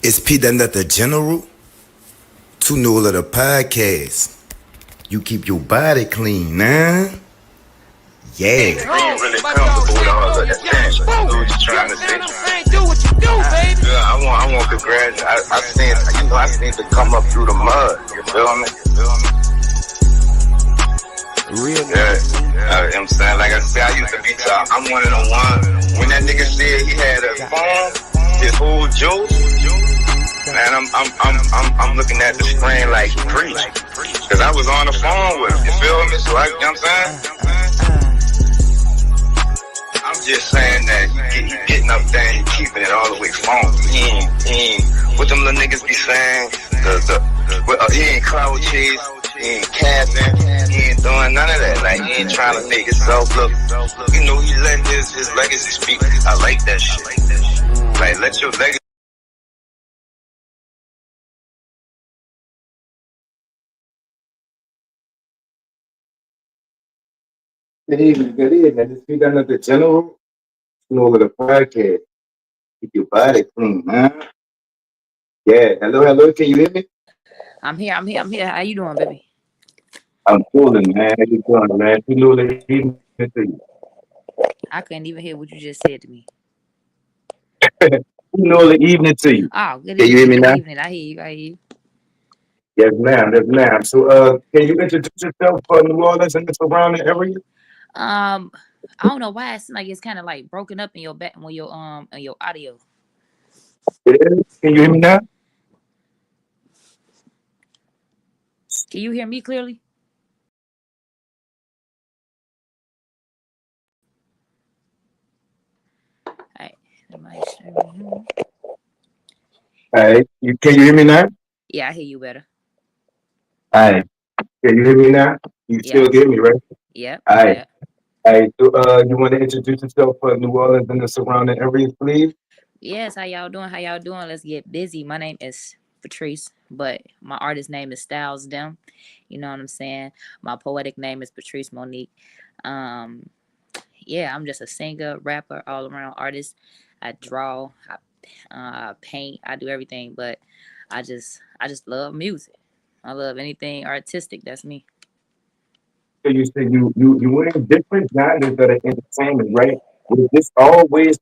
It's P.NUT the General, too new of the podcast. You keep your body clean, nah? Yeah. Are you really comfortable with all of that thing? Do what you're trying to say. Do what you do, baby. Yeah, I want to congratulate. I seen to come up through the mud. You feel me? Real. Yeah. I'm saying, like I said, I used to be top. I'm one of the ones. When that nigga said he had a phone, his whole juice. Man, I'm looking at the screen like preach. Cause I was on the phone with him. You feel me? So you know what I'm saying? I'm just saying that he getting up there and keeping it all the way phone. He ain't what them little niggas be saying. He ain't cloud chase. He ain't capping. He ain't doing none of that. Like, he ain't trying to make himself look. You know, he letting his legacy speak. I like that shit. Like, let your legacy. Good evening. It's P.NUT the General, too new of the podcast. Keep your body clean, nah? Yeah. Hello. Can you hear me? I'm here. How you doing, baby? I'm cooling, man. How you doing, man? Too new of the evening to you. I couldn't even hear what you just said to me. Too new of the evening to you. Oh, good Can you hear evening. me Good now? evening. I hear you. I hear you. Yes, ma'am. Yes, ma'am. So, can you introduce yourself for New Orleans and the surrounding area? Um, I don't know why it seems like it's kind of like broken up in your back when in your audio. It is. Can you hear me now? Can you hear me clearly? All right. All right. Can you hear me now? Yeah, I hear you better. All right. Can you hear me now? You Yep. still hear me, right? Yep. All right. Yep. All right. So, you want to introduce yourself for New Orleans and the surrounding areas, please? Yes. How y'all doing? How y'all doing? Let's get busy. My name is Patrice, but my artist name is Styles Dem. You know what I'm saying? My poetic name is Patrice Monique. Um, yeah, I'm just a singer, rapper, all around artist. I draw, I paint, I do everything, but I just love music. I love anything artistic. That's me. So you said you were in different genres of the entertainment, right? Was this always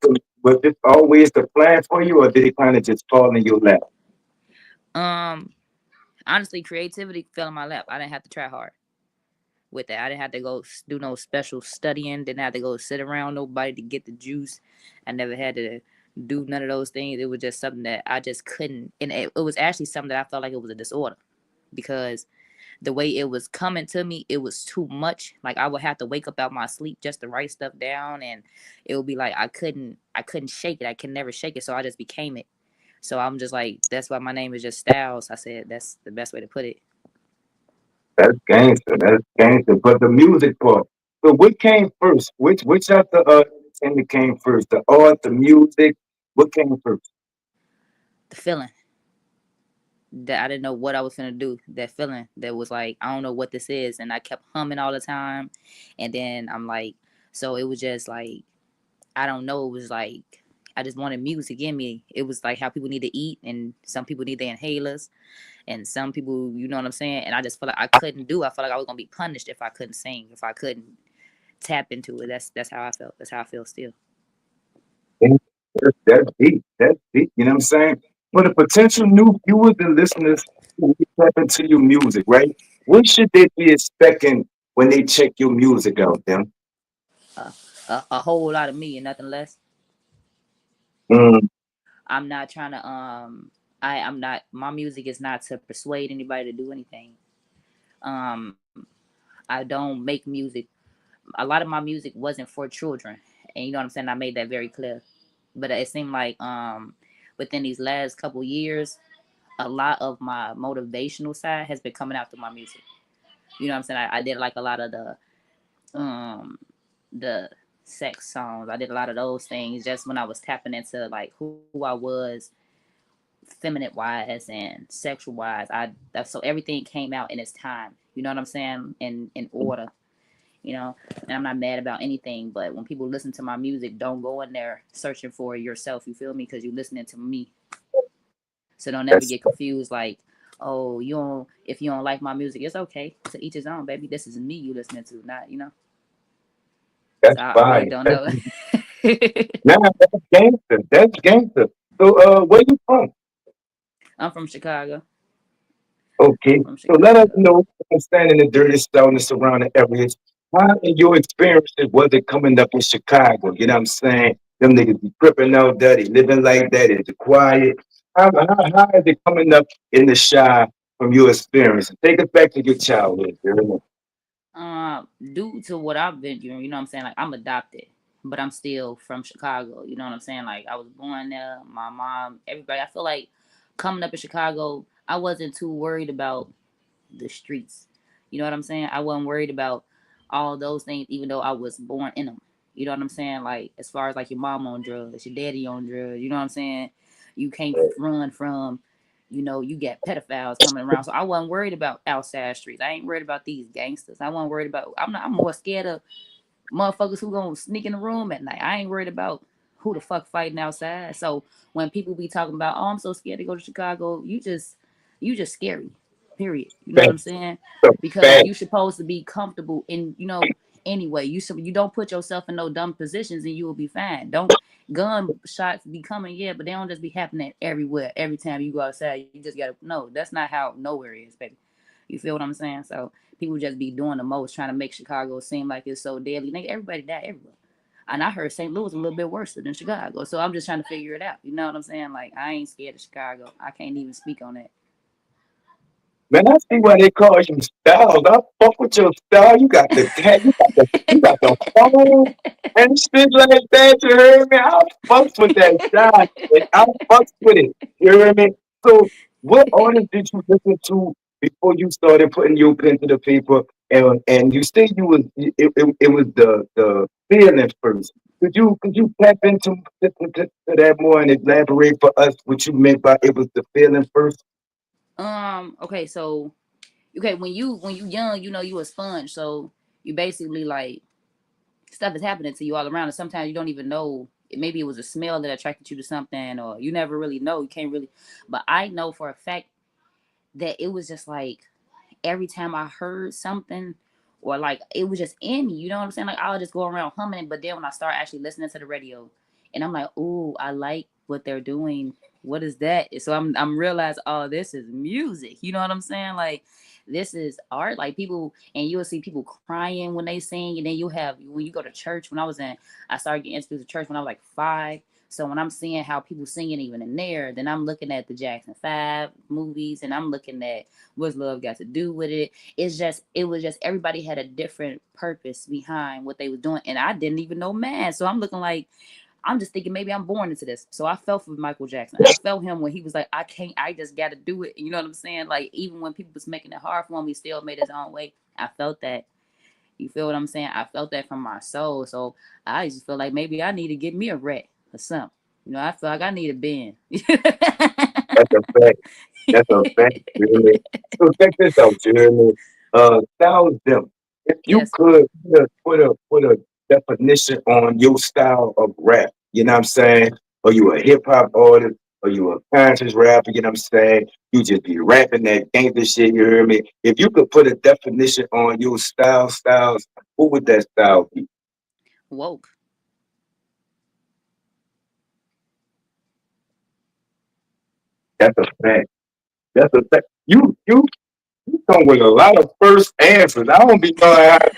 the plan for you, or did it kind of just fall in your lap? Um, Honestly, creativity fell in my lap. I didn't have to try hard with that. I didn't have to go do no special studying. Didn't have to go sit around nobody to get the juice. I never had to do none of those things. It was just something that I just couldn't, and it was actually something that I felt like it was a disorder because the way it was coming to me, it was too much. Like I would have to wake up out my sleep just to write stuff down, and it would be like I couldn't shake it. I can never shake it, so I just became it. So I'm just like, that's why my name is just Styles. I said that's the best way to put it. That's gangster. That's gangster. But the music part. So what came first? Which of the entertainment came first? The art, the music. What came first? The feeling that I didn't know what I was gonna do. That feeling that was like, I don't know what this is, and I kept humming all the time, and then I'm like, so it was just like, I don't know. It was like I just wanted music in me. It was like how people need to eat, and some people need their inhalers, and some people, you know what I'm saying. And I just felt like I couldn't do. I felt like I was gonna be punished if I couldn't sing, if I couldn't tap into it. That's how I felt. That's how I feel still. That's deep. That's deep. You know what I'm saying? For the potential new viewers and listeners who tap into your music, right? What should they be expecting when they check your music out, them? Uh, a whole lot of me and nothing less. Mm, I'm not trying to I'm not, my music is not to persuade anybody to do anything. Um I don't make music. A lot of my music wasn't for children. And you know what I'm saying? I made that very clear. But it seemed like within these last couple years, a lot of my motivational side has been coming out through my music. You know what I'm saying? I did like a lot of um the sex songs. I did a lot of those things just when I was tapping into like who I was feminine wise and sexual wise. So everything came out in its time. You know what I'm saying? In order. You know, and I'm not mad about anything. But when people listen to my music, don't go in there searching for it yourself. You feel me? Because you're listening to me. So don't never That's get confused. Like, oh, you don't. If you don't like my music, it's okay. To each his own, baby. This is me you listening to, not you know. that's So I really fire. don't That's know. nah, that's gangster. That's gangster. So where you from? I'm from Chicago. Okay. From So let us Chicago. know, understanding the dirty south and the surrounding areas, how in your experiences was it coming up in Chicago? You know what I'm saying? Them niggas be tripping out there, they living like that, is it quiet? How is it coming up in the shy from your experience? Take us back to your childhood, you know? Due to what I've been doing, you know what I'm saying? Like I'm adopted, but I'm still from Chicago. You know what I'm saying? Like I was born there. My mom, everybody. I feel like coming up in Chicago, I wasn't too worried about the streets. You know what I'm saying? I wasn't worried about all those things, even though I was born in them. You know what I'm saying? Like as far as like your mom on drugs, your daddy on drugs. You know what I'm saying? You can't run from. You know, you get pedophiles coming around. So I wasn't worried about outside streets. I ain't worried about these gangsters. I wasn't worried about. I'm more scared of motherfuckers who gonna sneak in the room at night. I ain't worried about who the fuck fighting outside. So when people be talking about, oh, I'm so scared to go to Chicago, you just scary. Period. You know what I'm Facts, saying? Because facts, you supposed to be comfortable in, anyway. You don't put yourself in no dumb positions and you will be fine. Don't gun shots be coming, yeah, but they don't just be happening everywhere. Every time you go outside, you just gotta no, that's not how nowhere is, baby. You feel what I'm saying? So people just be doing the most, trying to make Chicago seem like it's so deadly. Nigga, everybody die everywhere. And I heard St. Louis a little bit worse than Chicago. So I'm just trying to figure it out. You know what I'm saying? Like I ain't scared of Chicago. I can't even speak on that. man, I see why they call you Styles. I fuck with your style. You got the cat, you got the phone and shit like that. You heard me? I fucks with that style, and I fucks with it. You heard me? So, what artist did you listen to before you started putting your pen to the paper? And you say you was it was the feeling first. Could you tap into to that more and elaborate for us what you meant by it was the feeling first? Okay, so okay, when you young, you a sponge. So you basically like stuff is happening to you all around, and sometimes you don't even know. Maybe it was a smell that attracted you to something, or you never really know. You can't really. But I know for a fact that it was just like every time I heard something, or like it was just in me, you know what I'm saying? Like I'll just go around humming it, but then when I start actually listening to the radio, and I'm like, ooh, I like what they're doing. What is that? So I'm realizing, oh, this is music. You know what I'm saying? Like this is art. Like people, and you'll see people crying when they sing, and then you have when you go to church. I started getting introduced to church when I was like 5. So when I'm seeing how people singing even in there, then I'm looking at the Jackson 5 movies, and I'm looking at what's love got to do with it. It was just everybody had a different purpose behind what they was doing, and I didn't even know man. So I'm looking like I'm just thinking maybe I'm born into this. So I felt for Michael Jackson. I felt him when he was like, I can't, I just got to do it. You know what I'm saying? Like even when people was making it hard for him, he still made his own way. I felt that. You feel what I'm saying? I felt that from my soul. So I just feel like maybe I need to get me a rat or something. I feel like I need a bin. That's a fact. That's a fact, you hear me? So check this out, you hear me? Styles them. If you Yes. could put a definition on your style of rap, you know what I'm saying? Are you a hip hop artist? Are you a conscious rapper? You know what I'm saying? You just be rapping that gangster shit, you hear me? If you could put a definition on your styles, what would that style be? Woke. That's a fact. That's a fact. You come with a lot of first answers. I don't be knowing how to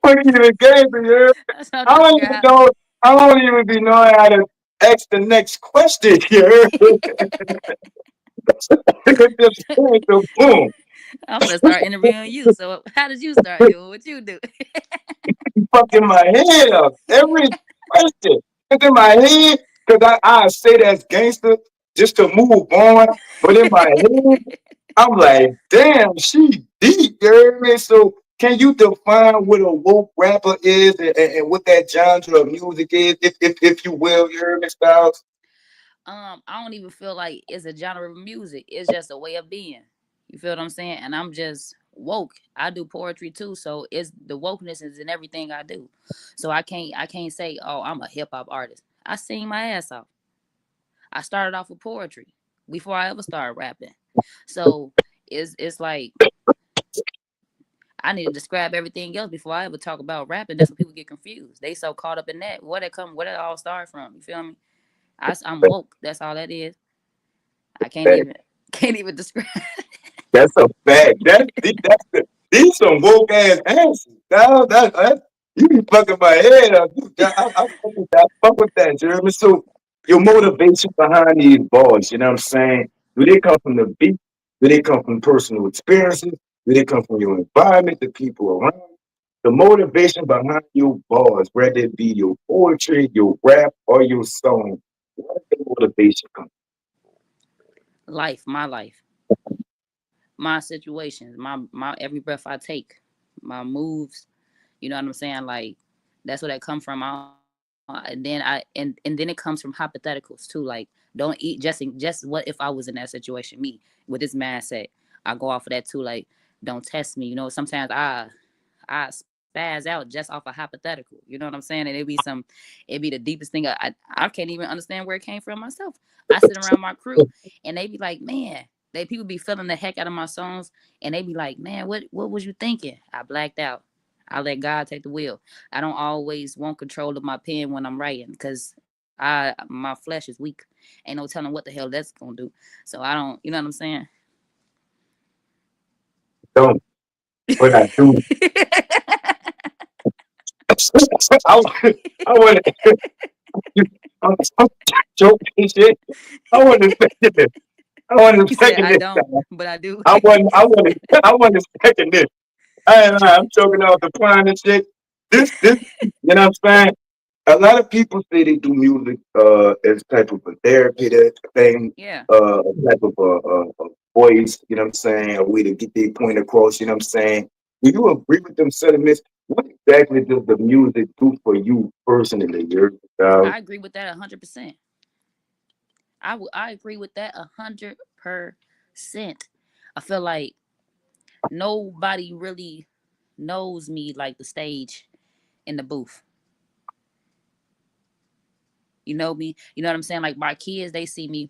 put you in the game, you hear me? That's what I'm I trying to don't figure even out. know. I don't even be knowing how to ask the next question here. Just boom, so boom, I'm gonna start interviewing you. So how did you start doing what you do? fucking my head up. Every question is in my head because I say that's gangster just to move on. But in my head, I'm like, damn, she deep, you hear me? So can you define what a woke rapper is and what that genre of music is, if you will, you hear me, Styles? I don't even feel like it's a genre of music. It's just a way of being. You feel what I'm saying? And I'm just woke. I do poetry too, so it's the wokeness is in everything I do. So I can't say, oh, I'm a hip hop artist. I sing my ass off. I started off with poetry before I ever started rapping. So it's like I need to describe everything else before I ever talk about rapping. That's what people get confused. They so caught up in that. Where it all start from? You feel me? I'm woke. That's all that is. I can't Fact. even can't even describe. That's a fact. These some woke ass answers. You be fucking my head up. I fuck with that, Jeremy. So your motivation behind these bars, you know what I'm saying? Do they come from the beat? Do they come from personal experiences? Do they come from your environment, the people around? The motivation behind your bars, whether it be your poetry, your rap, or your song, where does the motivation come Life, my situations, my every breath I take, my moves. You know what I'm saying? Like that's where that come from. And then then it comes from hypotheticals too. Like don't eat just what if I was in that situation? Me with this mindset, I go off of that too. Like don't test me. You know, sometimes I spaz out just off a hypothetical. You know what I'm saying? And it'd be the deepest thing. I can't even understand where it came from myself. I sit around my crew and they be like, man, people be feeling the heck out of my songs, and they be like, man, what was you thinking? I blacked out. I let God take the wheel. I don't always want control of my pen when I'm writing because my flesh is weak. Ain't no telling what the hell that's gonna do. So I don't, you know what I'm saying? from? But I do. I, I want to. I'm joking shit. I want to second this. I want to You said second I this don't, time. but I do. I want to second this. I ain't lying. I'm choking out the crying and shit. This, you know what I'm saying? A lot of people say they do music as type of a therapy that thing, Yeah, a type of a voice, you know what I'm saying, a way to get their point across, you know what I'm saying. Do you agree with them sentiments? What exactly does the music do for you personally? I agree with that 100%. I agree with that 100%. I feel like nobody really knows me like the stage in the booth. You know me. You know what I'm saying? Like my kids, they see me.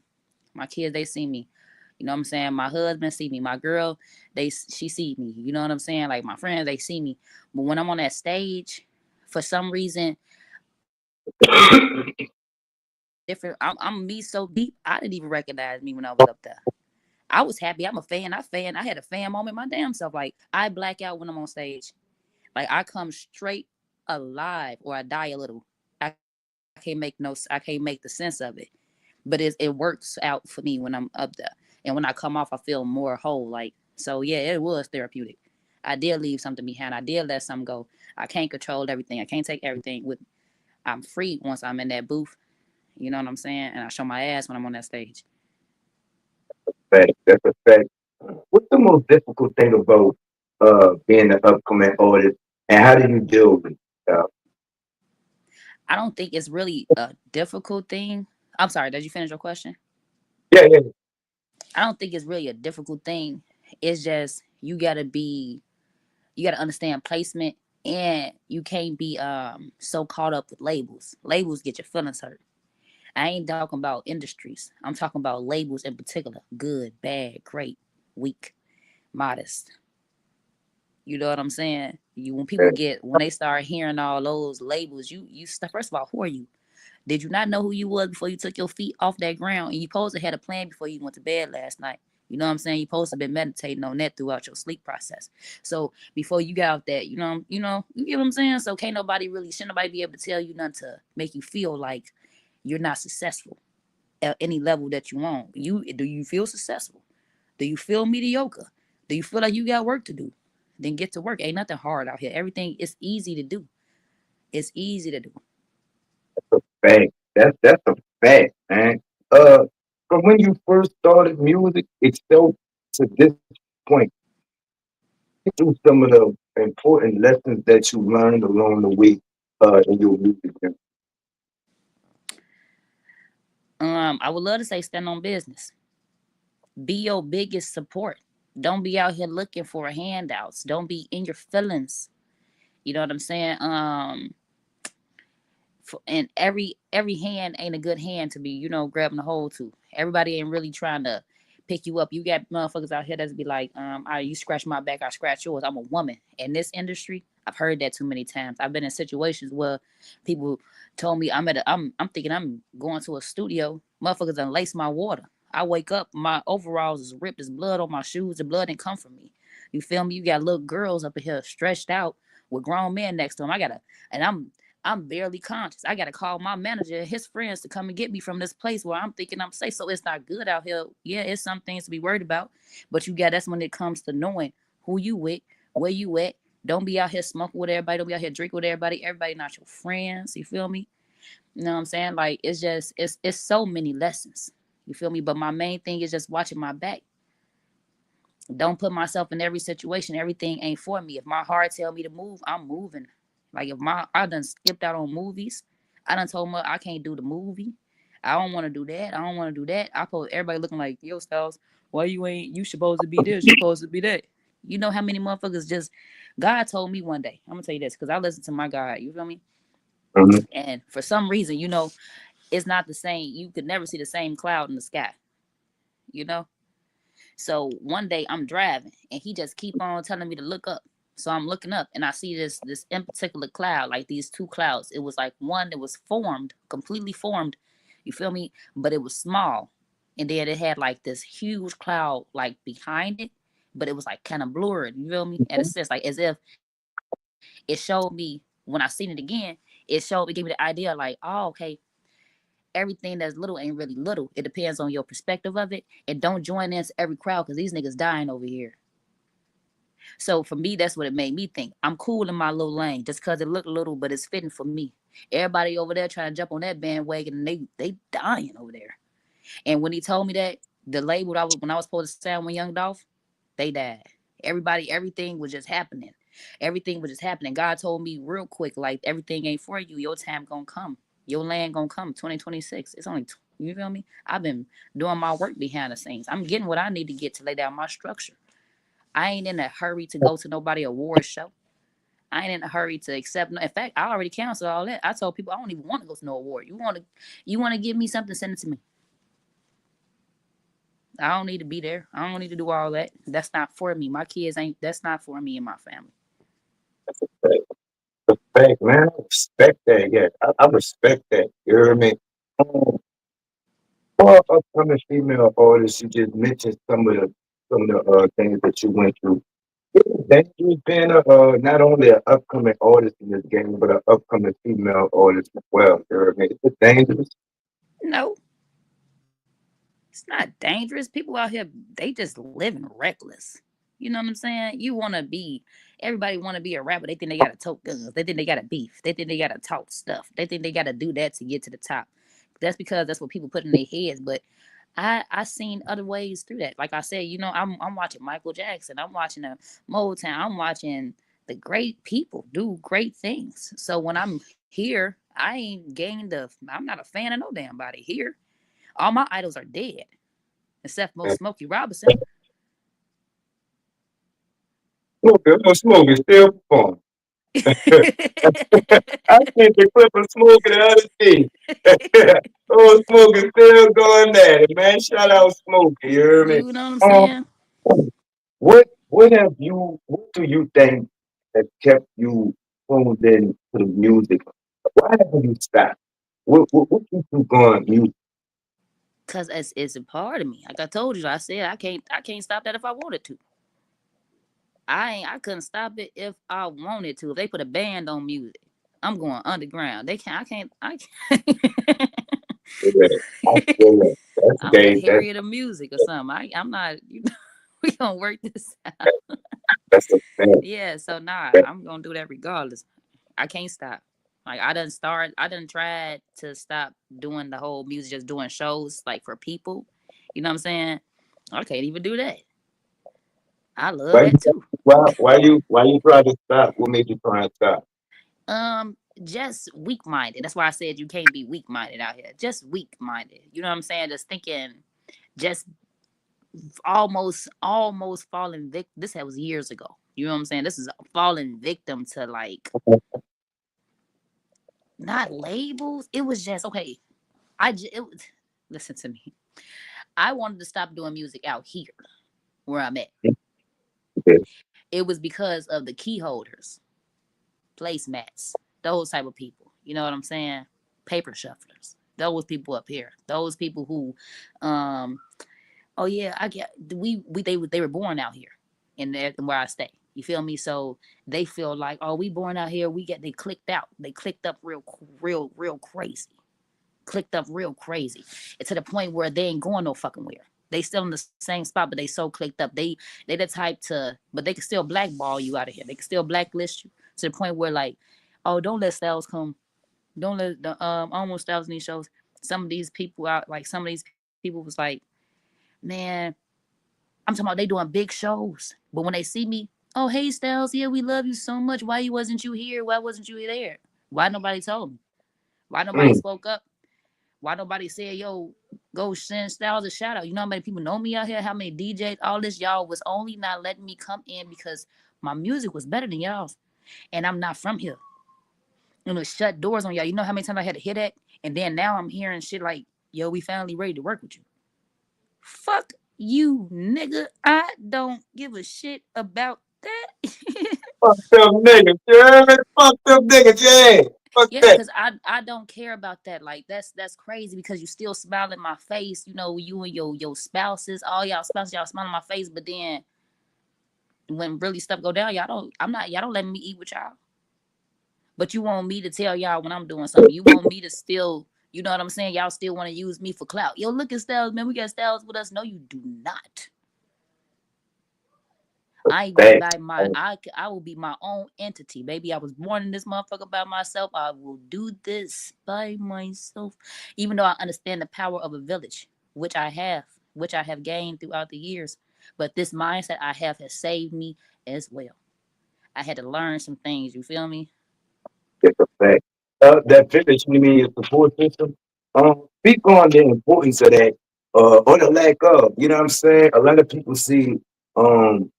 My kids, they see me. You know what I'm saying? My husband see me. My girl, she see me. You know what I'm saying? Like my friends, they see me. But when I'm on that stage, for some reason, different. I'm me so deep. I didn't even recognize me when I was up there. I was happy. I'm a fan. I had a fan moment my damn self. Like I black out when I'm on stage. Like I come straight alive or I die a little. I can't make the sense of it. But it works out for me when I'm up there. And when I come off, I feel more whole. Like so yeah, it was therapeutic. I did leave something behind. I did let something go. I can't control everything. I can't take everything with I'm free once I'm in that booth. You know what I'm saying? And I show my ass when I'm on that stage. Fact. That's a fact. What's the most difficult thing about being an upcoming artist, and how do you deal with it? I don't think it's really a difficult thing. I'm sorry, did you finish your question? Yeah, yeah. I don't think it's really a difficult thing. It's just you gotta understand placement, and you can't be so caught up with labels. Labels get your feelings hurt. I ain't talking about industries. I'm talking about labels in particular. Good, bad, great, weak, modest. You know what I'm saying? When they start hearing all those labels, first of all, who are you? Did you not know who you was before you took your feet off that ground? And you supposed to had a plan before you went to bed last night. You know what I'm saying? You supposed to been meditating on that throughout your sleep process. So before you got out that, you get what I'm saying? So shouldn't nobody be able to tell you nothing to make you feel like you're not successful at any level that you want. Do you feel successful? Do you feel mediocre? Do you feel like you got work to do? Then get to work. Ain't nothing hard out here. Everything is easy to do. It's easy to do. Fact. That's a fact, man. Uh, from when you first started music itself to this point, through some of the important lessons that you learned along the way in your music journey. I would love to say stand on business. Be your biggest support. Don't be out here looking for handouts. Don't be in your feelings. You know what I'm saying? And every hand ain't a good hand to be, grabbing a hold to. Everybody ain't really trying to pick you up. You got motherfuckers out here that's be like, you scratch my back, I scratch yours. I'm a woman. In this industry, I've heard that too many times. I've been in situations where people told me I'm thinking I'm going to a studio. Motherfuckers done lace my water. I wake up, my overalls is ripped, there's blood on my shoes, the blood didn't come from me. You feel me? You got little girls up in here stretched out with grown men next to them. And I'm barely conscious. I gotta call my manager and his friends to come and get me from this place where I'm thinking I'm safe. So it's not good out here. Yeah, it's some things to be worried about. But that's when it comes to knowing who you with, where you at. Don't be out here smoking with everybody. Don't be out here drinking with everybody. Everybody not your friends. You feel me? You know what I'm saying? Like it's just it's so many lessons. You feel me? But my main thing is just watching my back. Don't put myself in every situation. Everything ain't for me. If my heart tell me to move, I'm moving. Like if I done skipped out on movies, I done told my I can't do the movie. I don't want to do that. I don't want to do that. I put everybody looking like, yo, Styles, why you ain't, you supposed to be this, you supposed to be that. You know how many motherfuckers just, God told me one day, I'm gonna tell you this, because I listen to my God, you feel me? Mhm. And for some reason, it's not the same. You could never see the same cloud in the sky, you know? So one day I'm driving and he just keep on telling me to look up. So I'm looking up and I see this in particular cloud, like these two clouds. It was like one that was formed, completely formed. You feel me? But it was small. And then it had like this huge cloud like behind it, but it was like kind of blurred. You feel me? At a sense, like as if it showed me when I seen it again, it gave me the idea like, oh, okay, everything that's little ain't really little. It depends on your perspective of it. And don't join into every crowd because these niggas dying over here. So for me, that's what it made me think. I'm cool in my little lane just because it looked little, but it's fitting for me. Everybody over there trying to jump on that bandwagon and they dying over there. And when he told me that, the label when I was supposed to sound with Young Dolph, they died. Everybody, everything was just happening. Everything was just happening. God told me real quick, like everything ain't for you. Your time gonna come. Your land gonna come. 2026. It's only you feel me? I've been doing my work behind the scenes. I'm getting what I need to get to lay down my structure. I ain't in a hurry to go to nobody award show. I ain't in a hurry to accept. In fact, I already canceled all that. I told people I don't even want to go to no award. You want to give me something, send it to me. I don't need to be there. I don't need to do all that. That's not for me. My kids ain't. That's not for me and my family. Respect, respect, man. I respect that. Yeah, I respect that. You hear me? Um, for upcoming female artists, you just mentioned some of the things that you went through. That you being not only an upcoming artist in this game, but an upcoming female artist as well. You hear me? It's dangerous. No, it's not dangerous. People out here, they just living reckless. You know what I'm saying? You want to be, everybody want to be a rapper. They think they got to tote guns. They think they got to beef. They think they got to talk stuff. They think they got to do that to get to the top. That's because that's what people put in their heads. But I seen other ways through that. Like I said, I'm watching Michael Jackson. I'm watching the Motown. I'm watching the great people do great things. So when I'm here, I ain't gained the. I'm not a fan of no damn body here. All my idols are dead, except most Smokey Robinson. Smoking, still performing. I seen the clip of Smoking the other day. Oh, Smoking still going at it, man. Shout out Smoking, you hear me? You know what I'm Um, saying? what do you think has kept you tuned in to the music? Why haven't you stopped? What keeps you going music? Cause it's a part of me. Like I told you, I said I can't stop that if I wanted to. I couldn't stop it if I wanted to. If they put a band on music, I'm going underground. They can't. I can't. I feel that. That's I'm the gay. Harriet of music or something. I'm not. We gonna work this out. That's a fact. Yeah. So nah, That- I'm gonna do that regardless. I can't stop. Like I done start. I done tried to stop doing the whole music, just doing shows like for people. You know what I'm saying? I can't even do that. I love Why you that too. why you try to stop? What made you try and stop? Just weak minded. That's why I said you can't be weak minded out here. Just weak minded. You know what I'm saying? Just thinking, just almost falling victim. This was years ago. You know what I'm saying? This is falling victim to like not labels. It was just okay. It was, listen to me. I wanted to stop doing music out here where I'm at. Okay. It was because of the key holders, placemats, those type of people. You know what I'm saying? Paper shufflers. Those people up here. Those people who, oh yeah, I get they were born out here, in there where I stay. You feel me? So they feel like, oh, we born out here. We get they clicked out. They clicked up real crazy. Clicked up real crazy. It's to the point where they ain't going no fucking where. They still in the same spot, but they so clicked up. They the type to, but they can still blackball you out of here. They can still blacklist you to the point where like, oh, don't let Styles come. Don't let the almost Styles in these shows. Some of these people out, like some of these people was like, man, I'm talking about they doing big shows, but when they see me, oh hey Styles, yeah we love you so much. Why you wasn't you here? Why wasn't you there? Why nobody told me? Why nobody Mm. spoke up? Why nobody said, yo, go send Styles a shout out? You know how many people know me out here? How many DJs? All this, y'all was only not letting me come in because my music was better than y'all's. And I'm not from here. You know, shut doors on y'all. You know how many times I had to hear that? And then now I'm hearing shit like, yo, we finally ready to work with you. Fuck you, nigga. I don't give a shit about that. Fuck them niggas, you hear me? Fuck them niggas, yeah. Fuck Yeah, that. cause I don't care about that. Like that's crazy because you still smile in my face. You know, you and your spouses, all y'all spouses, y'all smile in my face. But then when really stuff go down, y'all don't. I'm not. Y'all don't let me eat with y'all. But you want me to tell y'all when I'm doing something. You want me to still. You know what I'm saying? Y'all still want to use me for clout. Yo, look at Styles, man. We got Styles with us. No, you do not. I ain't gonna Thanks. buy my. I will be my own entity, baby. I was born in this motherfucker by myself. I will do this by myself, even though I understand the power of a village, which I have gained throughout the years. But this mindset I have has saved me as well. I had to learn some things. You feel me? It's a fact. That village you mean is support system. Speak on the importance of that, or the lack of. You know what I'm saying? A lot of people see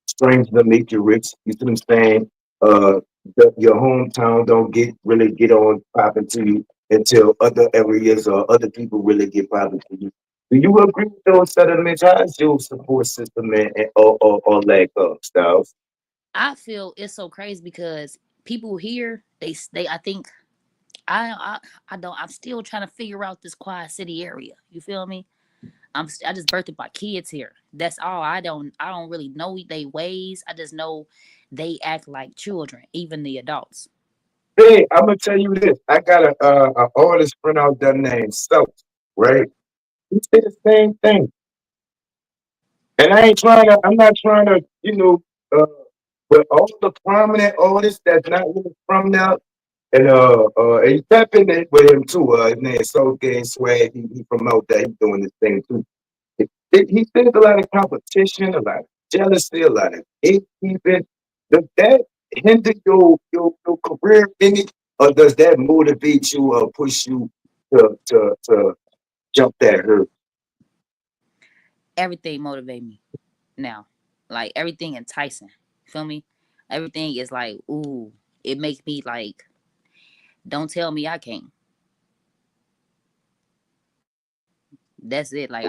strange to make you rich. You see what I'm saying? Uh, your hometown don't get on popping to you until other areas or other people really get popping to you. Do you agree with those sentiments? How's your support system or lack of styles? I feel it's so crazy because people here, they I think I I don't. I'm still trying to figure out this Quad City area. You feel me? I just birthed my kids here. That's all. I don't really know they ways. I just know they act like children, even the adults. Hey, I'm gonna tell you this. I got a artist friend out there named Self, right? He said the same thing, and I ain't trying to. I'm not trying to, uh, but all the prominent artists that's not really from now, and he tap in it with him too. His name is Soul Game Swag. He from out there. He doing this thing too. He sees a lot of competition, a lot of jealousy, a lot of gatekeeping. Does that hinder your career in it, or does that motivate you or push you to jump that hurdle? Everything motivate me now. Like everything enticing. Feel me? Everything is like, ooh. It makes me like, don't tell me I can't. That's it. Like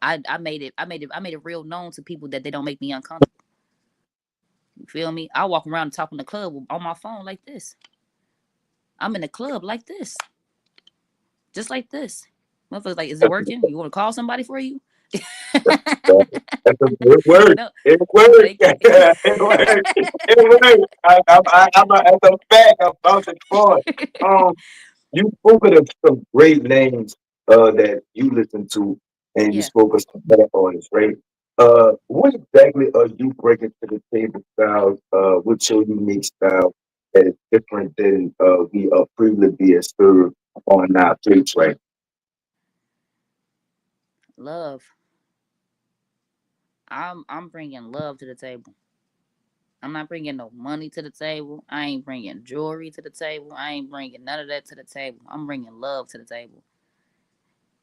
I made it real known to people that they don't make me uncomfortable. You feel me? I walk around and talk in the club on my phone like this. I'm in the club like this. Just like this. Motherfuckers like, is it working? You want to call somebody for you? That's a good word. No, It no, worked. they can't. It worked. It worked. As a fact, I'm vouching for it. You spoke of some great names that you listen to, and you Yeah, spoke of some better artists, right? What exactly are you bringing to the table, style? What's your unique style that is different than we are previously being served on our plates, right? love. I'm bringing love to the table. I'm not bringing no money to the table. I ain't bringing jewelry to the table. I ain't bringing none of that to the table. I'm bringing love to the table.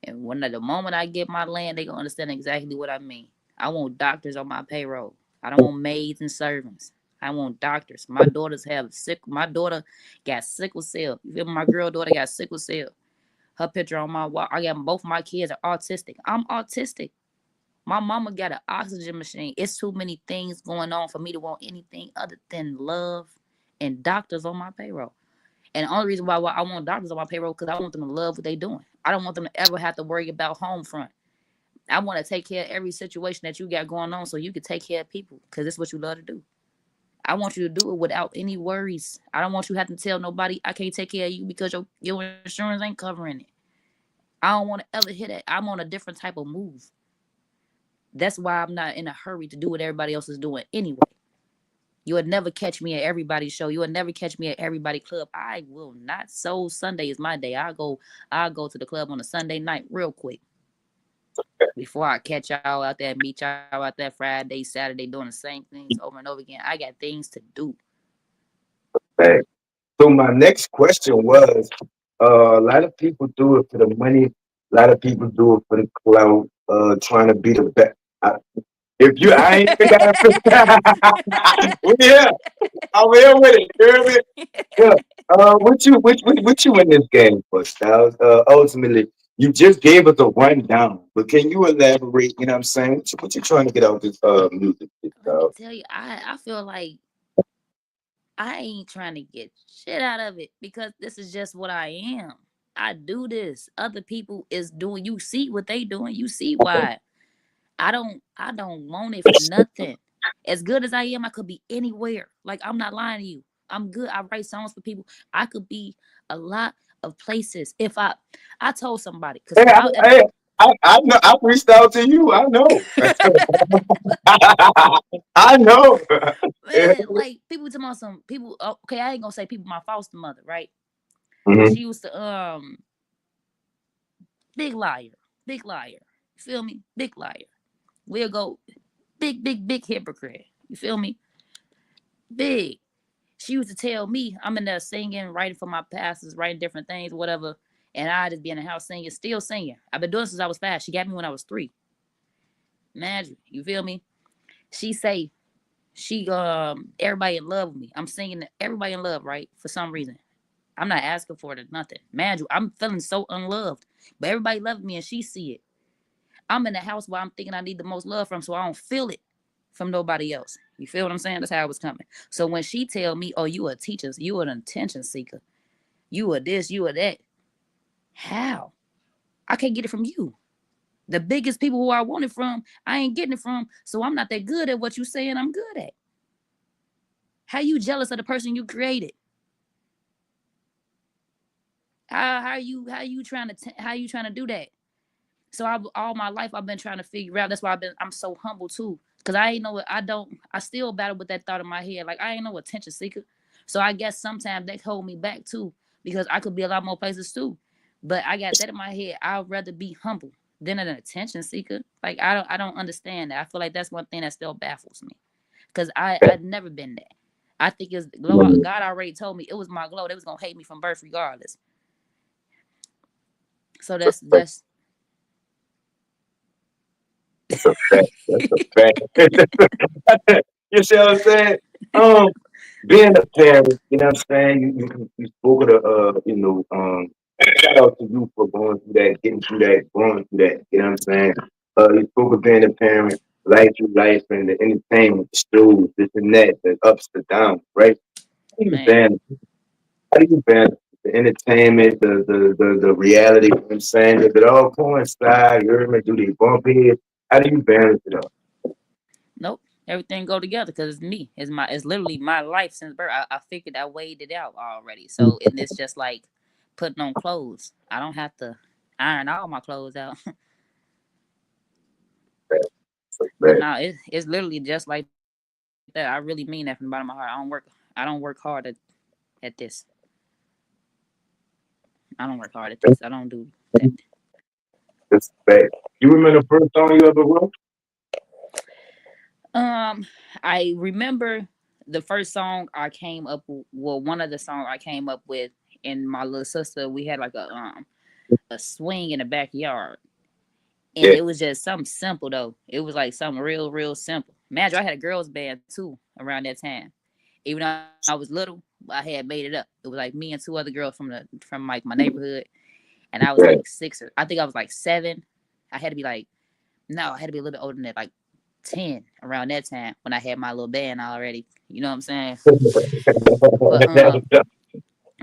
And when the moment I get my land, they gonna understand exactly what I mean. I want doctors on my payroll. I don't want maids and servants. I want doctors. My daughters have sick. My daughter got sickle cell. You feel me? My girl daughter got sickle cell. Her picture on my wall. I got both my kids are autistic. I'm autistic. My mama got an oxygen machine. It's too many things going on for me to want anything other than love and doctors on my payroll. And the only reason why I want doctors on my payroll because I want them to love what they doing. I don't want them to ever have to worry about home front. I want to take care of every situation that you got going on so you can take care of people because it's what you love to do. I want you to do it without any worries. I don't want you to have to tell nobody I can't take care of you because your insurance ain't covering it. I don't want to ever hear that. I'm on a different type of move. That's why I'm not in a hurry to do what everybody else is doing anyway. You would never catch me at everybody's show. You would never catch me at everybody club. I will not. So Sunday is my day. I'll go to the club on a Sunday night real quick before I catch y'all out there, meet y'all out there Friday, Saturday, doing the same things over and over again. I got things to do. Right. So my next question was, a lot of people do it for the money. A lot of people do it for the clout, trying to be the best. If you, I ain't even got to. Yeah, I'm here with it. You hear me? Yeah. What you in this game for, Styles? Ultimately, you just gave us a rundown, but can you elaborate? You know what I'm saying? What you trying to get out this music, Let me Styles? tell you, I feel like I ain't trying to get shit out of it because this is just what I am. I do this. Other people is doing. You see what they doing. You see why. I don't want it for nothing. As good as I am, I could be anywhere. Like I'm not lying to you. I'm good. I write songs for people. I could be a lot of places. If I told somebody because Hey, I at the hey, I know. I reached out to you. I know. I know. man, like people talking about some people. Okay, I ain't gonna say people. My foster mother, right? Mhm. She used to big liar, big liar. You feel me? Big liar. We'll go big hypocrite. You feel me? Big. She used to tell me I'm in there singing, writing for my pastors, writing different things, whatever. And I just be in the house singing, still singing. I've been doing it since I was 5. She got me when I was 3. Imagine, you feel me? She say she everybody in love with me. I'm singing everybody in love, right? For some reason. I'm not asking for it or nothing. Imagine, I'm feeling so unloved. But everybody loves me and she see it. I'm in the house where I'm thinking I need the most love from, so I don't feel it from nobody else. You feel what I'm saying? That's how it was coming. So when she tell me, "Oh, you a teacher, you an attention seeker, you are this, you are that," how? I can't get it from you. The biggest people who I want it from, I ain't getting it from. So I'm not that good at what you saying I'm good at. How you jealous of the person you created? How you trying to do that? So all my life I've been trying to figure out. That's why I'm so humble too. Cause I ain't know what I still battle with that thought in my head. Like I ain't no attention seeker. So I guess sometimes that hold me back too. Because I could be a lot more places too. But I got that in my head. I'd rather be humble than an attention seeker. Like I don't understand that. I feel like that's one thing that still baffles me. Cause I've never been that. I think it's glow. God already told me it was my glow. They was gonna hate me from birth regardless. So that's That's a fact. That's a fact. You see what I'm saying? Um, being a parent, you know what I'm saying? You spoke of the shout out to you for going through that, getting through that, going through that. You know what I'm saying? You spoke of being a parent, life through life, and the entertainment, the shows, this and that, the ups, the downs, right? How do you man. balance? How do you balance the entertainment, the reality? You know what I'm saying? Does it all coincide? You heard me? Do they bump heads? How do you balance it all? Nope. Everything go together because it's me. It's literally my life since birth. I figured I weighed it out already. So and it's just like putting on clothes. I don't have to iron all my clothes out. So, But man, now it's literally just like that. I really mean that from the bottom of my heart. I don't work hard at this. I don't work hard at this. I don't do that. that's bad. You remember the first song you ever wrote? Um, I remember the first song I came up with, well, one of the songs I came up with and my little sister, we had like a swing in the backyard. And Yeah. it was just something simple though. It was like something real simple. Imagine I had a girls band too around that time. Even though I was little, I had made it up. It was like me and two other girls from like my neighborhood, and I was Right. like six. Or, I think I was like seven. I had to be like no, I had to be a little older than that, like 10 around that time when I had my little band already. You know what I'm saying? But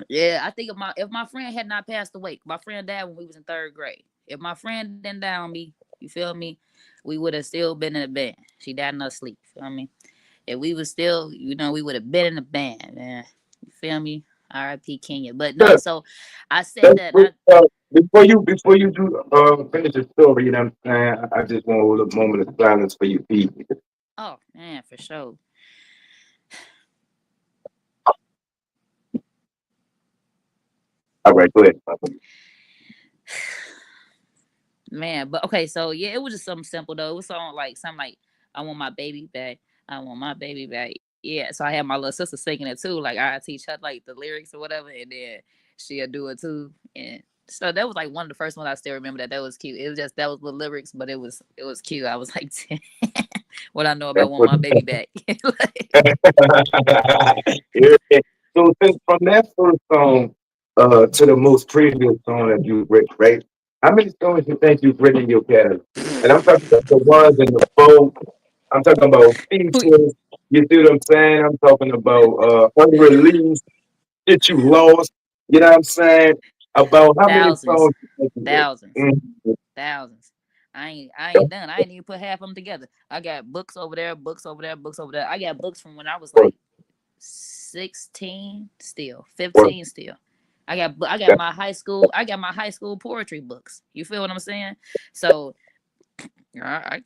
yeah, I think if my friend had not passed away, my friend died when we was in third grade. If my friend didn't die on me, you feel me? We would have still been in the band. She died in her sleep. Feel me? If we was still, we would have been in the band, man. You feel me? R.I.P. Kenya. But no, Good. so I said Let's that wait, I before you do finish the story, you know what I'm saying? I just want a little moment of silence for you, Pete. oh man, for sure. All right, go ahead. Man, but okay, so yeah, it was just something simple though. It was something like I want my baby back. I want my baby back. Yeah. So I had my little sister singing it too. Like I teach her like the lyrics or whatever, and then she'll do it too. And so that was like one of the first ones I still remember that was cute. It was just that was the lyrics, but it was cute. I was like 10. What I know about That's want what. my baby back. Like, Yeah. So since from that first song to the most previous song that you've written, right? How many songs you think you've written in your catalog? And I'm talking about the ones in the boat. I'm talking about features. You see what I'm saying? I'm talking about unreleased, shit you lost. You know what I'm saying? About how many thousands, songs you think you thousands, wrote? Mhm. thousands. I ain't done. I ain't even put half of them together. I got books over there, books over there, books over there. I got books from when I was Work, like 16 still, work. 15 still. I got my high school poetry books. You feel what I'm saying? So I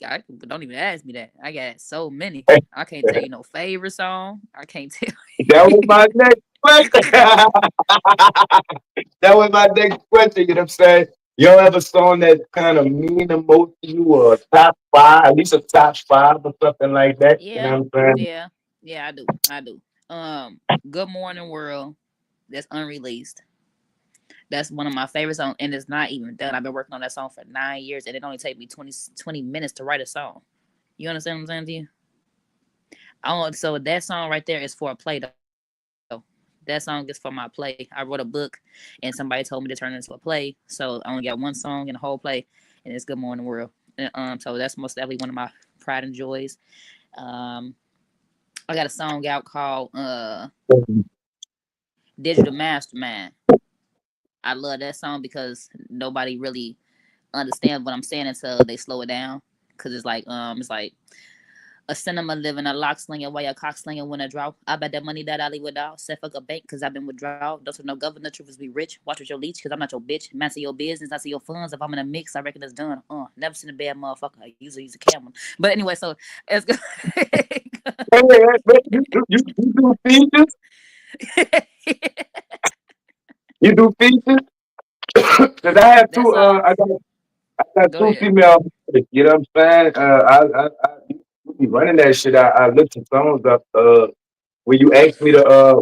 don't even ask me that. I got so many. I can't tell you no favorite song. I can't tell. That was my next question. That was my next question. You know what I'm saying? Y'all have a song that kind of mean the most to you, or a top five, at least a top five or something like that. You Yeah, know what I'm saying? yeah, yeah. I do. I do. Good Morning World. That's unreleased. That's one of my favorite songs, and it's not even done. I've been working on that song for 9 years, and it only take me 20 minutes to write a song. You understand what I'm saying to you? So that song right there is for a play though. That song is for my play. I wrote a book, and somebody told me to turn it into a play. So I only got one song in the whole play, and it's Good Morning World. So that's most definitely one of my pride and joys. Um, I got a song out called Digital Mastermind. I love that song because nobody really understands what I'm saying until they slow it down. Cause it's like a cinema living, a lock slinging, while your cock slinging when I draw. I bet that money that I leave without. Set fuck a bank, cause I've been withdrawal. Don't no governor, truth is be rich. Watch with your leech, cause I'm not your bitch. Master your business, I see your funds. If I'm in a mix, I reckon it's done. Never seen a bad motherfucker. I usually use a camera. But anyway, so it's good. Hey, hey, hey, you do features? You do features? Because I have That two. song. I got Go two ahead. female. You know what I'm saying? You be running that shit. I looked some songs up. When you asked me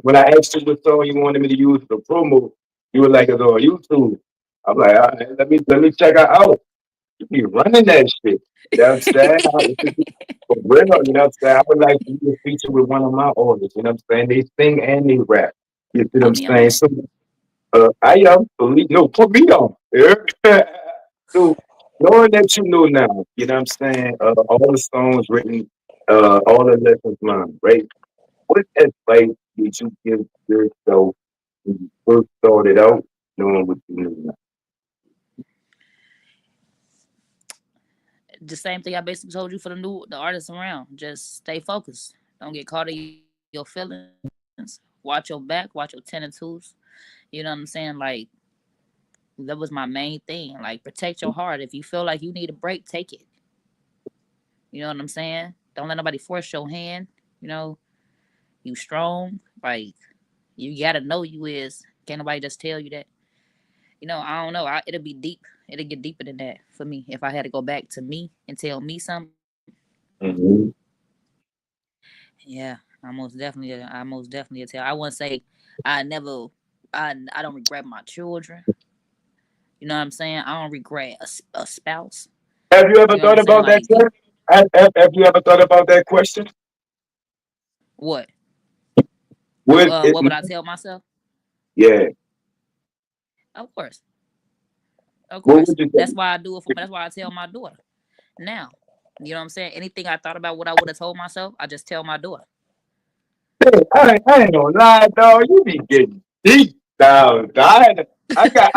when I asked you what song you wanted me to use for the promo, you were like, "It's on YouTube." I'm like, all right, let me check her out. You be running that shit. You know what I'm saying? For real, you know what I'm saying? I would like to do a feature with one of my artists. You know what I'm saying? They sing and they rap. You see what Put I'm me on saying? that. So, I am believe no, put me on. Yeah. So, knowing that you know now, you know what I'm saying? All the songs written, all the lessons learned, right? What advice did you give yourself when you first started out knowing what you knew now? The same thing I basically told you for the artists around. Just stay focused. Don't get caught in your feelings. Watch your back. Watch your 10 and 2s. You know what I'm saying? Like that was my main thing. Like protect your heart. If you feel like you need a break, take it. You know what I'm saying? Don't let nobody force your hand. You know, you strong. Like you gotta know you is. Can't nobody just tell you that. I don't know. It'll be deep. It'll get deeper than that for me. If I had to go back to me and tell me something, Mm-hmm. yeah, I most definitely tell. I wouldn't say I never. I don't regret my children. You know what I'm saying? I don't regret a spouse. Have you ever You know what thought I'm saying? about that, Like you, sir? Have you ever thought about that question? what? Would it? What would I tell myself? Yeah. Of course, of What course. would you That's say? why I do it for. That's why I tell my daughter now. You know what I'm saying? Anything I thought about what I would have told myself, I just tell my daughter. Hey, I ain't gonna lie, dog. You be getting deep down, dog. I got,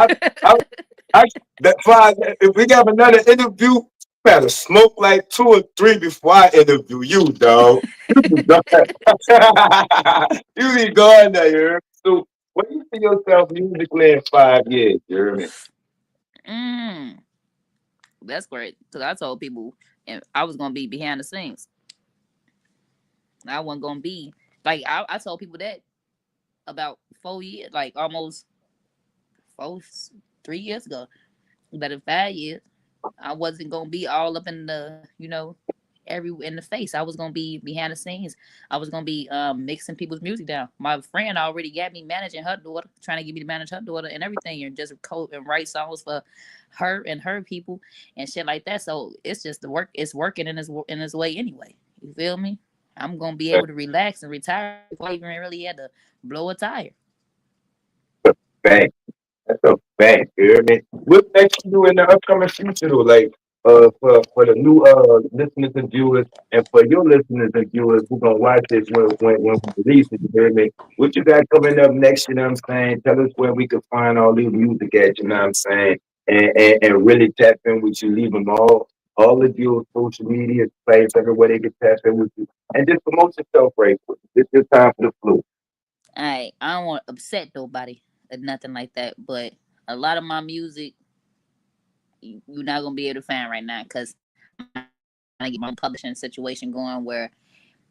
I that fine. If we got another interview, better smoke like 2 or 3 before I interview you, dog. You be going, you be going there, you hear me? So, what do you see yourself musically in 5 years? You hear me? Mm, that's great. Cause I told people, and I was gonna be behind the scenes. I wasn't gonna be like I told people that about 4 years, like almost four, 3 years ago. But in 5 years, I wasn't gonna be all up in the, every in the face. I was gonna be behind the scenes. I was gonna be mixing people's music down. My friend already got me managing her daughter, trying to get me to manage her daughter and everything, and just code and write songs for her and her people and shit like that. So it's just the work. It's working in its way anyway. You feel me? I'm gonna be able to relax and retire before I even really had to blow a tire. Bang. That's a fact, you hear me? What's next to you in the upcoming future though? Like for the new listeners and viewers and for your listeners and viewers who gonna watch this when we release it, you hear me? What you got coming up next, you know what I'm saying? Tell us where we can find all these music at, you know what I'm saying? And really tap in with you, leave them all of your social media sites everywhere they can tap in with you. And just promote yourself right quick. It's your time for the flu. I don't want to upset nobody or nothing like that, but a lot of my music you're not gonna be able to find right now because I'm trying to get my own publishing situation going where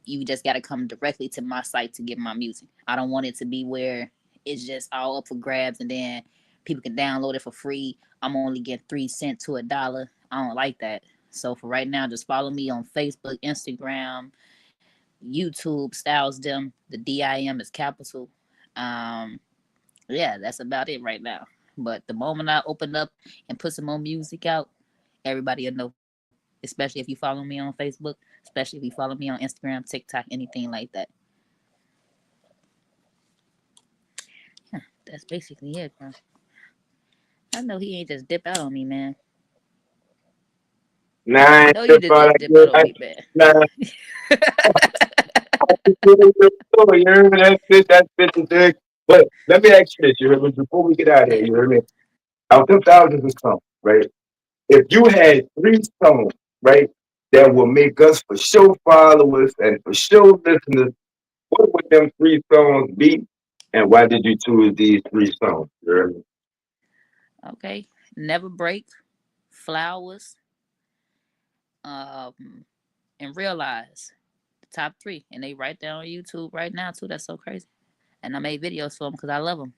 you just got to come directly to my site to get my music. I don't want it to be where it's just all up for grabs and then people can download it for free. I'm only getting 3 cents to $1. I don't like that. So for right now, just follow me on Facebook, Instagram, YouTube, Styles Them. The DIM is capital. Um, yeah, that's about it right now. But the moment I open up and put some more music out, everybody will know. Especially if you follow me on Facebook, especially if you follow me on Instagram, TikTok, anything like that. Huh, that's basically it, bro. I know he ain't just dip out on me, man. I Nah, know you did just dip out on me, man. nah, you hear me? That's it, the thing. But let me ask you this, you hear me? Before we get out of here, Yeah. you hear me? Out of them thousands of songs, right? If you had 3 songs, right, that will make us for show followers and for show listeners, what would them 3 songs be? And why did you choose these 3 songs? You hear me? Okay. Never break. Flowers. Um, and realize the top three, and they right there on YouTube right now too. That's so crazy. And I made videos for them because I love them.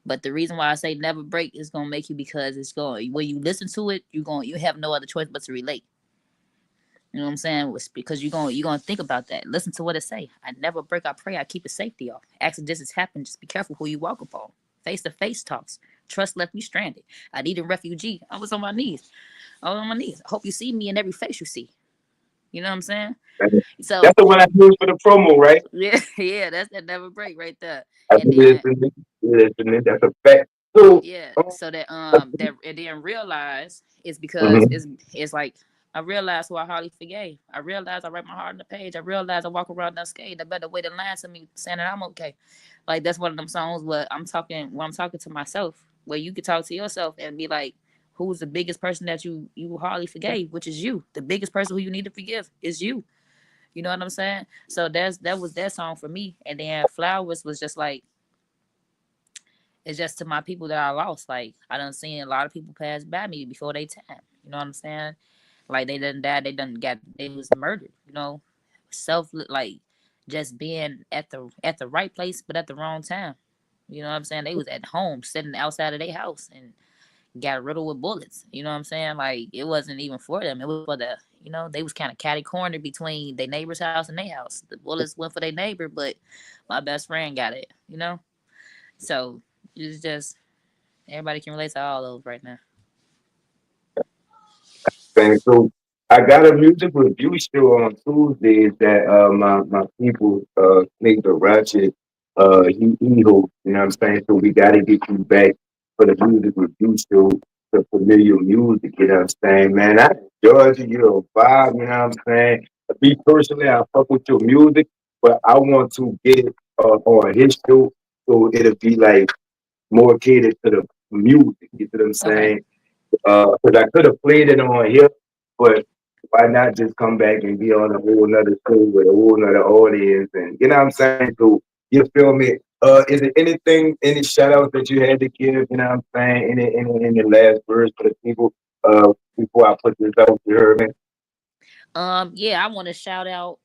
But the reason why I say never break is gonna make you because it's going when you listen to it, you have no other choice but to relate. You know what I'm saying? It's because you're gonna think about that. Listen to what it say. I never break. I pray. I keep it safety off. Accidents happen. Just be careful who you walk upon. Face to face talks. Trust left me stranded. I need a refugee. I was on my knees. I was on my knees. I hope you see me in every face you see. You know what I'm saying? That's So the one I used for the promo, right? yeah, yeah, that's that never break right there. I And do then that's a fact. So, yeah, so that and then realize it's because mhm. it's like I realized who I hardly forgave. I realized I write my heart on the page. I realized I walk around unscathed. I better wait a line to me saying that I'm okay. Like that's one of them songs where I'm talking to myself, where you could talk to yourself and be like, who's the biggest person that you hardly forgave, which is you. The biggest person who you need to forgive is you. You know what I'm saying? So that was that song for me. And then Flowers was just like it's just to my people that I lost. Like I done seen a lot of people pass by me before they time. You know what I'm saying? Like they done died, they was murdered. Self like just being at the right place but at the wrong time. You know what I'm saying? They was at home sitting outside of their house and got riddled with bullets. You know what I'm saying? Like it wasn't even for them. It was for they was kind of catty cornered between their neighbor's house and their house. The bullets went for their neighbor, but my best friend got it. So it's just everybody can relate to all those right now. Thing. So I got a music review show on Tuesdays that my people Sneak the Ratchet he hosts, you know what I'm saying? So we gotta get you back for the music review show, the familiar music, you know what I'm saying, man? I enjoy you, you're a vibe, you know what I'm saying? Me personally, I fuck with your music, but I want to get it on his show so it'll be like more catered to the music, you know what I'm Okay. saying? Because I could have played it on here, but why not just come back and be on a whole nother show with a whole nother audience? And you know what I'm saying? So you feel me? Is there anything, any shout outs that you had to give? You know what I'm saying? Any last words for the people before I put this out to her, man? Yeah, I want to shout out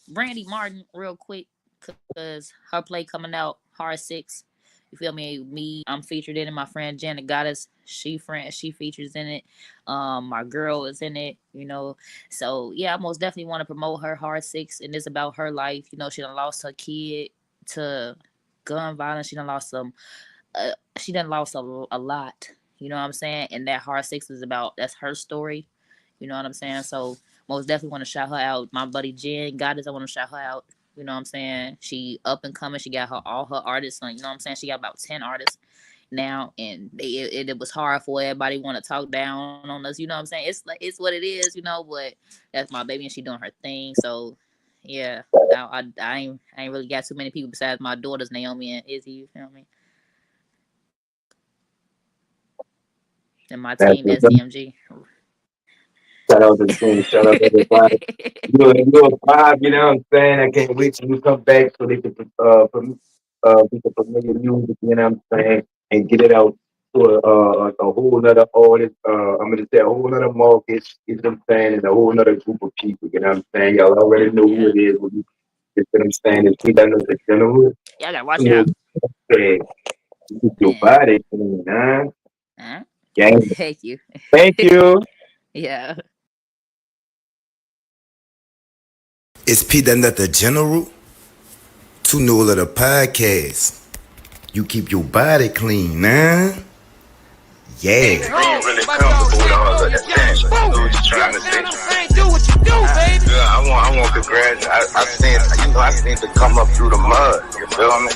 Brandy Martin real quick because her play coming out hard six. You feel me? Me, I'm featured in it. My friend Janet Goddess, she features in it. My girl is in it. So yeah, I most definitely want to promote her hard six, and it's about her life. She done lost her kid to gun violence. She done lost a lot. You know what I'm saying? And that hard six is about that's her story. You know what I'm saying? So most definitely want to shout her out. My buddy Jen Goddess, I want to shout her out. You know what I'm saying? She up and coming. She got all her artists. You know what I'm saying? She got about 10 artists now, and it was hard for everybody want to talk down on us. You know what I'm saying? It's what it is. But that's my baby, and she doing her thing. So yeah, I ain't really got too many people besides my daughters Naomi and Izzy. You feel me? And my That's team what's up. SDMG. Shout out to the team. Shout out to everybody. You're a vibe, you know what I'm saying? I can't wait till you come back so they can we can promote your music, you know what I'm saying, and get it out to a whole nother audience. I'm gonna say a whole nother market, you know what I'm saying, and a whole nother group of people, you know what I'm saying? Y'all already know who Yeah. it is. You know what I'm saying? It's we done the general. Y'all gotta watch You know, out. say, get your Yeah. body clean, huh? Huh? Gang. Thank you. Thank you. Yeah. It's P.NUT the General. To know of the podcast. You keep your body clean, nah? Yeah. Being really comfortable with all of that attention. I know what you're trying to say. Do what you do, baby. Yeah, I want congrats. I seen to come up through the mud. You feel me?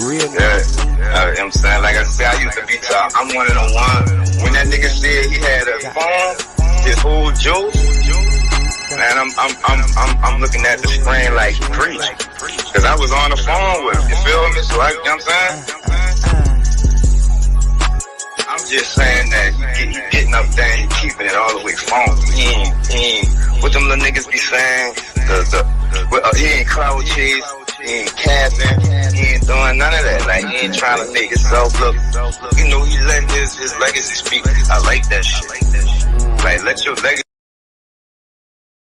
Real Yeah. I'm saying, like I said, I used to be top. I'm one of the ones. When that nigga said he had a phone, his whole joke. Man, I'm looking at the screen like preach. Cause I was on the phone with him. You feel me? So you know what I'm saying? I'm just saying that he getting up there and he keeping it all the way funky. He ain't what them little niggas be saying. He ain't cloud chase. He ain't capping. He ain't doing none of that. Like, he ain't trying to make himself look. He letting his legacy speak. I like that shit. Like, let your legacy